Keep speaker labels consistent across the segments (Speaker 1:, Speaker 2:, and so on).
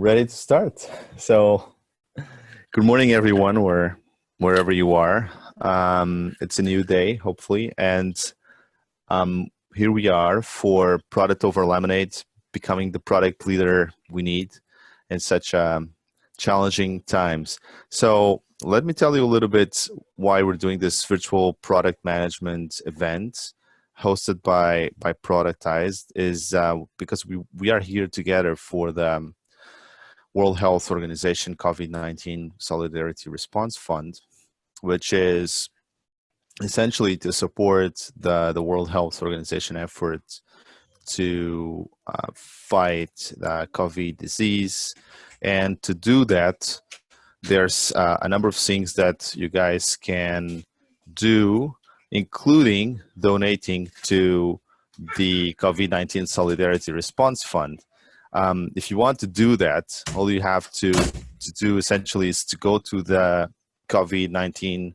Speaker 1: ready to start. So, good morning, everyone, wherever you are. It's a new day, hopefully, and here we are for Product Over Lemonade, becoming the product leader we need in such challenging times. So, let me tell you a little bit why we're doing this virtual product management event hosted by Productized is because we are here together for the World Health Organization COVID-19 Solidarity Response Fund, which is essentially to support the World Health Organization effort to fight the COVID disease. And to do that, there's a number of things that you guys can do, including donating to the COVID-19 Solidarity Response Fund. If you want to do that, all you have to do essentially is to go to the COVID-19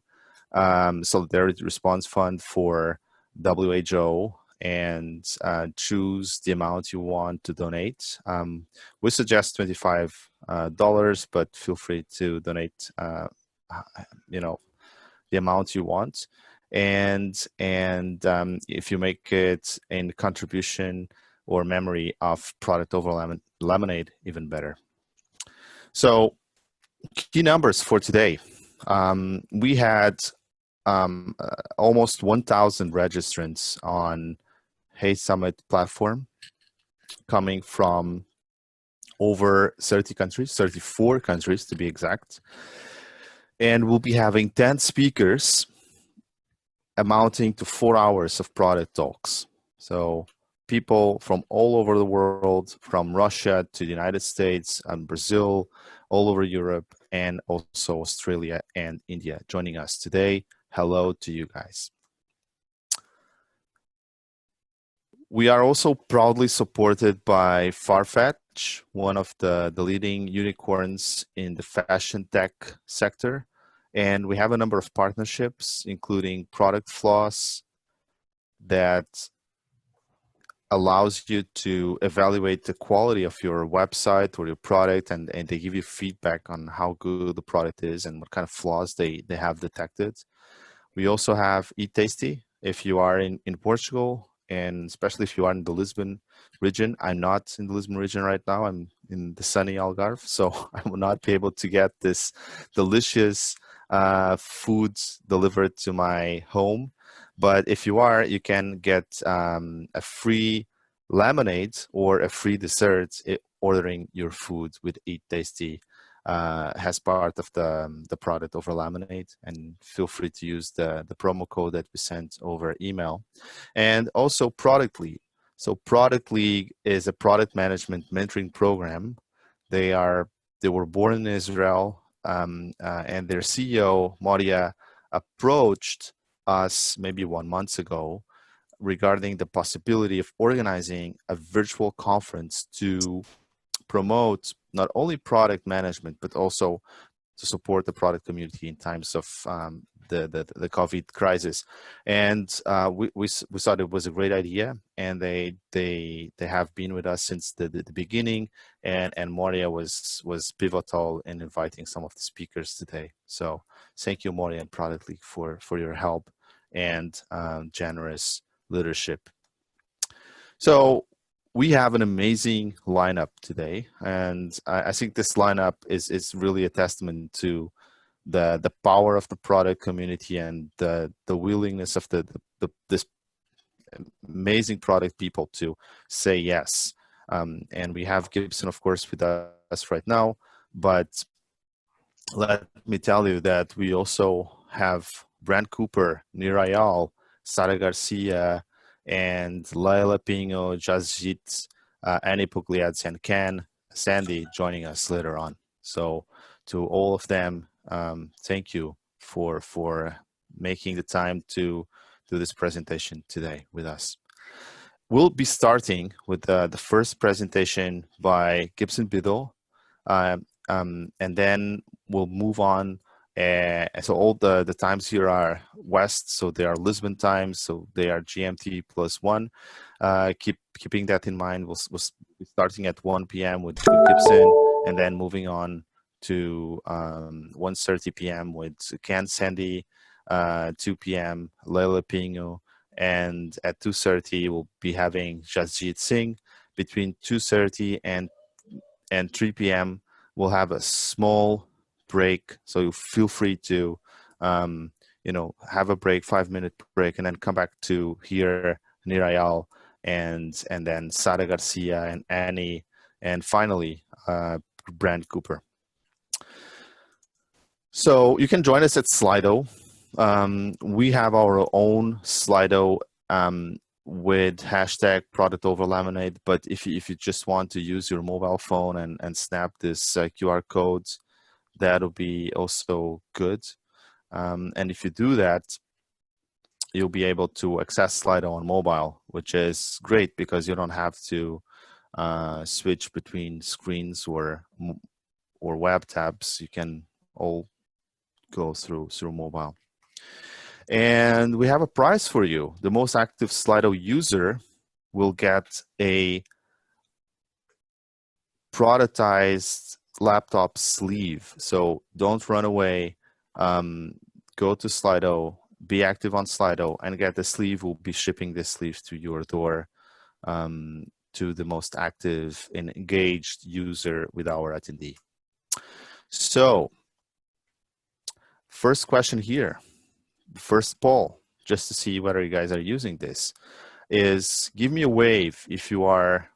Speaker 1: Solidarity Response Fund for WHO and choose the amount you want to donate. We suggest $25, but feel free to donate, the amount you want. And if you make it in contribution or memory of Product Over Lemonade, even better. So, key numbers for today. We had almost 1,000 registrants on Hey Summit platform, coming from over 30 countries, 34 countries to be exact. And we'll be having 10 speakers amounting to 4 hours of product talks. So people from all over the world, from Russia to the United States and Brazil, all over Europe, and also Australia and India joining us today. Hello to you guys. We are also proudly supported by Farfetch, one of the leading unicorns in the fashion tech sector. And we have a number of partnerships, including Product Floss, that allows you to evaluate the quality of your website or your product, and they give you feedback on how good the product is and what kind of flaws they have detected. We also have Eat Tasty. If you are in Portugal, and especially if you are in the Lisbon region. I'm not in the Lisbon region right now. I'm in the sunny Algarve, so I will not be able to get this delicious foods delivered to my home. But if you are, you can get a free lemonade or a free dessert ordering your food with Eat Tasty as part of the Product Over Lemonade, and feel free to use the promo code that we sent over email. And also Product League. So Product League is a product management mentoring program. They were born in Israel, and their CEO, Moria, approached us maybe 1 month ago regarding the possibility of organizing a virtual conference to promote not only product management, but also to support the product community in times of the COVID crisis. And we thought it was a great idea, and they have been with us since the beginning, and Moria was pivotal in inviting some of the speakers today. So thank you, Moria and Product League, for your help and generous leadership. So we have an amazing lineup today, and I think this lineup is really a testament to the power of the product community and the willingness of this amazing product people to say yes. And we have Gibson, of course, with us right now, but let me tell you that we also have Brent Cooper, Nirayal, Sara Garcia, and Laila Pinho, Jazjit, Annie Pugliazzi, and Sandy joining us later on. So to all of them, thank you for making the time to do this presentation today with us. We'll be starting with the first presentation by Gibson Biddle, and then we'll move on. So all the times here are West, so they are Lisbon times, so they are GMT +1. Keeping that in mind, we'll be starting at 1 p.m. with Gibson, and then moving on to 1:30 p.m. with Ken Sandy, 2 p.m. Leila Pinho, and at 2:30 we'll be having Jasjit Singh. Between 2:30 and 3 p.m. we'll have a small break, so feel free to have a break, 5-minute break, and then come back to hear Nirayal and then Sara Garcia and Annie, and finally Brand Cooper. So you can join us at Slido. We have our own Slido with hashtag Product Over Lemonade, but if you just want to use your mobile phone and snap this QR codes, that'll be also good. And if you do that, you'll be able to access Slido on mobile, which is great because you don't have to switch between screens or web tabs. You can all go through mobile. And we have a prize for you. The most active Slido user will get a productized laptop sleeve. So don't run away. Go to Slido, be active on Slido, and get the sleeve. We'll be shipping this sleeve to your door, to the most active and engaged user with our attendee. So, first question here, first poll, just to see whether you guys are using this, is give me a wave if you are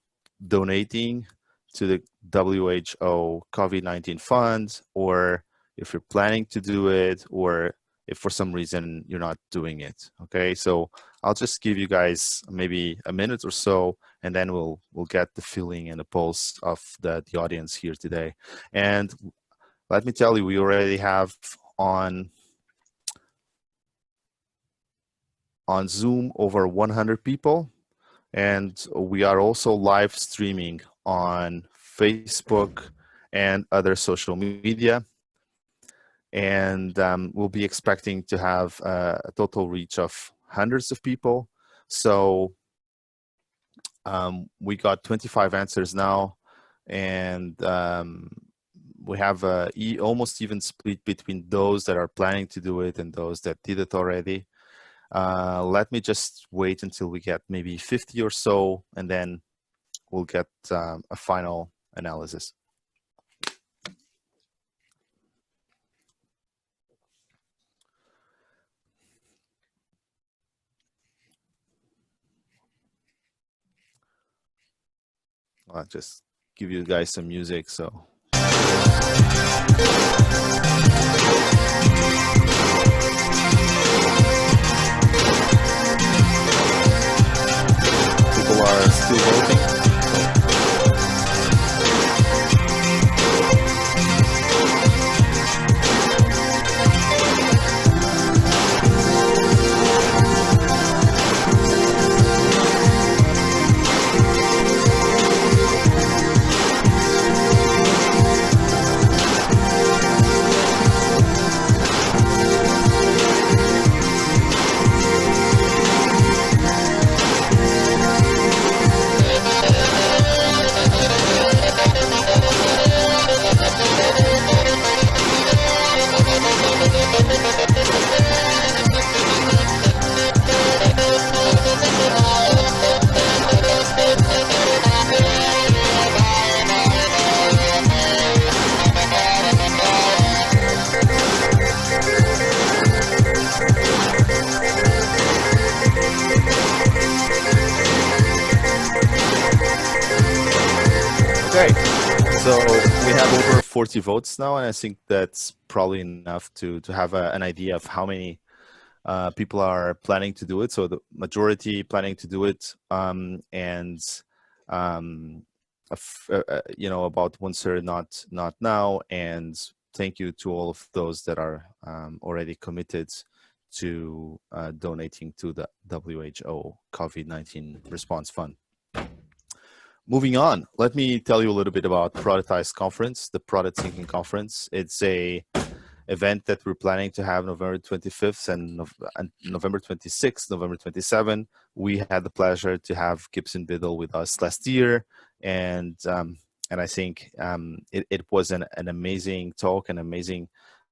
Speaker 1: donating to the WHO COVID-19 fund, or if you're planning to do it, or if for some reason you're not doing it. Okay, so I'll just give you guys maybe a minute or so, and then we'll get the feeling and the pulse of the audience here today. And let me tell you, we already have on Zoom over 100 people, and we are also live streaming on Facebook and other social media. And we'll be expecting to have a total reach of hundreds of people. So we got 25 answers now, and we have almost even split between those that are planning to do it and those that did it already. Let me just wait until we get maybe 50 or so, and then we'll get a final analysis. I'll just give you guys some music, so. People are still voting. Okay, so we have over 40 votes now, and I think that's probably enough to have an idea of how many people are planning to do it. So the majority planning to do it, and about 1/3 not now. And thank you to all of those that are already committed to donating to the WHO COVID-19 Response Fund. Moving on, let me tell you a little bit about Productized Conference, the Product Thinking Conference. It's a event that we're planning to have November 25th and November 26th, November 27th. We had the pleasure to have Gibson Biddle with us last year, and and I think it was an amazing talk, an amazing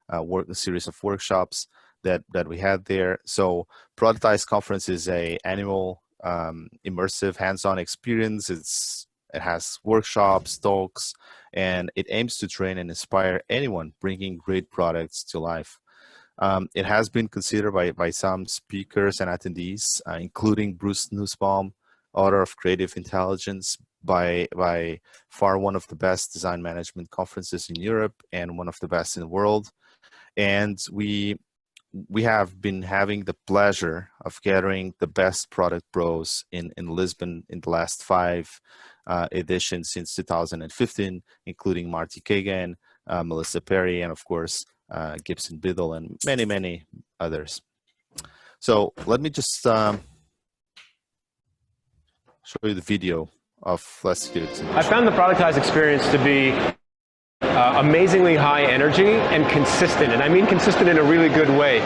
Speaker 1: a series of workshops that we had there. So Productized Conference is a annual immersive hands-on experience. It has workshops, talks, and it aims to train and inspire anyone bringing great products to life. It has been considered by some speakers and attendees, including Bruce Nussbaum, author of Creative Intelligence, by far one of the best design management conferences in Europe and one of the best in the world. And we have been having the pleasure of gathering the best product pros in Lisbon in the last 5 editions since 2015, including Marty Kagan, Melissa Perry, and of course, Gibson Biddle, and many, many others. So let me just show you the video of last year's edition.
Speaker 2: I found the Productized experience to be amazingly high energy and consistent, and I mean consistent in a really good way.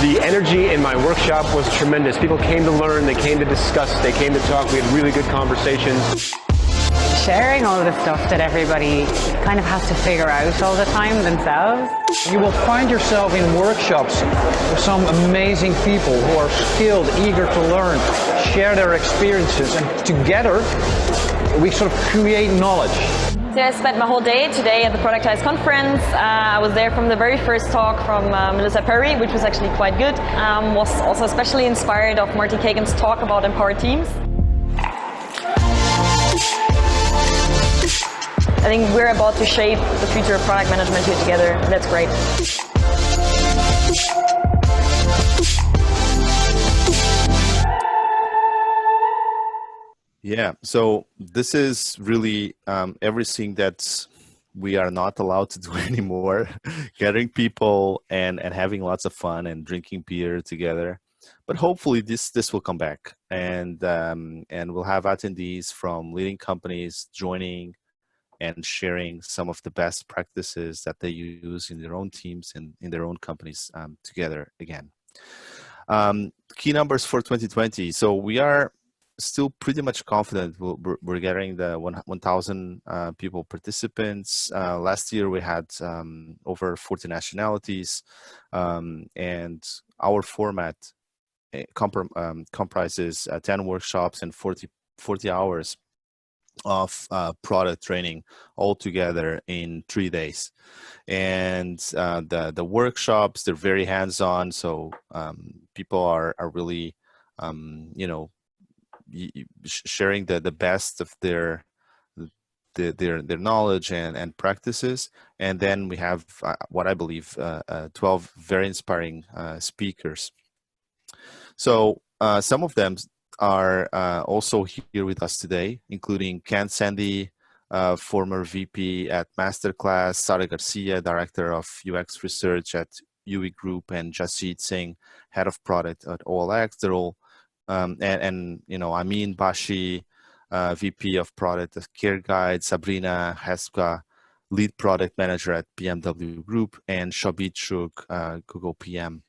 Speaker 2: The energy in my workshop was tremendous. People came to learn, they came to discuss, they came to talk. We had really good conversations.
Speaker 3: Sharing all the stuff that everybody kind of has to figure out all the time themselves.
Speaker 4: You will find yourself in workshops with some amazing people who are skilled, eager to learn, share their experiences, and together we sort of create knowledge.
Speaker 5: So I spent my whole day today at the Productized conference. I was there from the very first talk from Melissa Perry, which was actually quite good. Was also especially inspired of Marty Kagan's talk about empowered teams. I think we're about to shape the future of product management here together. That's great.
Speaker 1: Yeah, so this is really everything that we are not allowed to do anymore, gathering people and having lots of fun and drinking beer together. But hopefully this will come back, and we'll have attendees from leading companies joining and sharing some of the best practices that they use in their own teams and in their own companies together again. Key numbers for 2020. So we are still pretty much confident we're getting the 1,000 people participants. Last year we had over 40 nationalities, and our format comprises 10 workshops and 40 hours of product training all together in 3 days. And the workshops, they're very hands-on, so people are really sharing the best of their knowledge and practices. And then we have what I believe 12 very inspiring speakers. So some of them are also here with us today, including Ken Sandy, former VP at Masterclass, Sara Garcia, Director of UX Research at UE Group, and Jasjeet Singh, Head of Product at OLX. They're all, and Amin Bashi, VP of Product at Care Guide, Sabrina Heska, Lead Product Manager at BMW Group, and Shobit Shuk, Google PM.